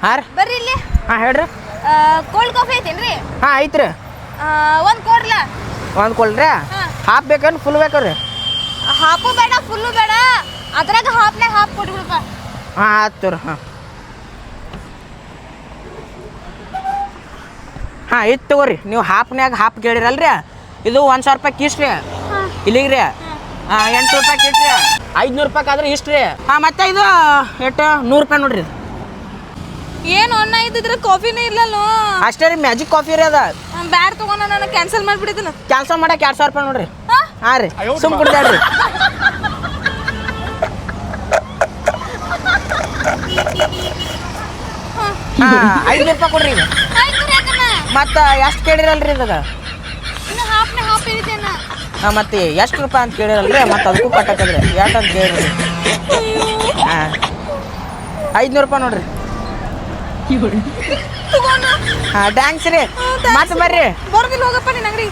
ಹಾಂ ರೀ ಬರ್ರಿ ಇಲ್ಲಿ. ಹಾಂ ಹೇಳ್ರಿ. ಕೋಲ್ಡ್ ಕಾಫಿ ಐತೇನ್ರಿ? ಹಾಂ ಐತ್ರಿ. ಒಂದು ಕೊಡ್ಲ. ಒಂದು ಕೊಡ್ರಿ. ಹಾಫ್ ಬೇಕೇನು ಫುಲ್ ಬೇಕಾರೆ? ಹಾಫು ಬೇಡ ಫುಲ್ಲು ಬೇಡ, ಅದ್ರಾಗ ಹಾಫ್ನಾಗ ಹಾಫ್ ಕೊಟ್ಬಿಡಪ್ಪ. ಹಾಂ ಆಯ್ತು ರೀ. ಹಾಂ ಇತ್ತು ತಗೋರಿ. ನೀವು ಹಾಫ್ನ್ಯಾಗ ಹಾಫ್ ಕೇಳಿರಲ್ರಿ, ಇದು 1,000 ರೂಪಾಯಿ ಕಿಸ್ಟ್ ರೀ ಇಲ್ಲಿಗೆ ರೀ. 800 ರೂಪಾಯಿ ಕಿಟ್ ರೀ, 500 ರೂಪಾಯಿ ಆದ್ರೆ ಇಷ್ಟು ರೀ. ಹಾಂ ಮತ್ತೆ ಇದು ಎಷ್ಟು 100 ರೂಪಾಯಿ ನೋಡ್ರಿ. ಏನು ಅನ್ನ ಇದ್ದಿದ್ರೆ ಕಾಫಿನೇ ಇಲ್ಲಲ್ಲ. ಅಷ್ಟೇ ರೀ, ಮ್ಯಾಜಿಕ್ ಕಾಫಿ ರೀ ಅದ. ಬ್ಯಾಡ್ ತಗೊಂಡ ನಾನು ಕ್ಯಾನ್ಸಲ್ ಮಾಡಿಬಿಡಿದ್ದೀನಿ. ಕ್ಯಾನ್ಸಲ್ ಮಾಡಕ್ಕೆ 2,000 ರೂಪಾಯಿ ನೋಡ್ರಿ. ಹಾಂ ರೀ ಸುಮ್ ಕೊಡ್ತೇಳ್ರಿ. ಹಾಂ 500 ರೂಪಾಯಿ ಕೊಡ್ರಿ ಈಗ. ಮತ್ತು ಎಷ್ಟು ಕೇಳಿರಲ್ರಿ ಇದಾಗ? ಹಾಫ್ನಾಗ ಹಾಫ್ ಇರ್ತೇನ. ಹಾಂ ಮತ್ತೆ ಎಷ್ಟು ರೂಪಾಯಿ ಅಂತ ಕೇಳಿರಲ್ರಿ, ಮತ್ತು ಅದಕ್ಕೂ ಕಟ್ಟಕ್ಕದ್ರಿ ಎಷ್ಟು ಅಂತ ಕೇಳಿರಿ. ಹಾಂ 500 ರೂಪಾಯಿ ನೋಡ್ರಿ. ಹಾಂ ಥ್ಯಾಂಕ್ಸ್ ರೀ. ಮತ್ತೆ ಬರ್ರಿ. ಬರ್ದಿಲ್ಲ ಹೋಗಪ್ಪ ನಿನ್ನ ಅಂಗಡಿ.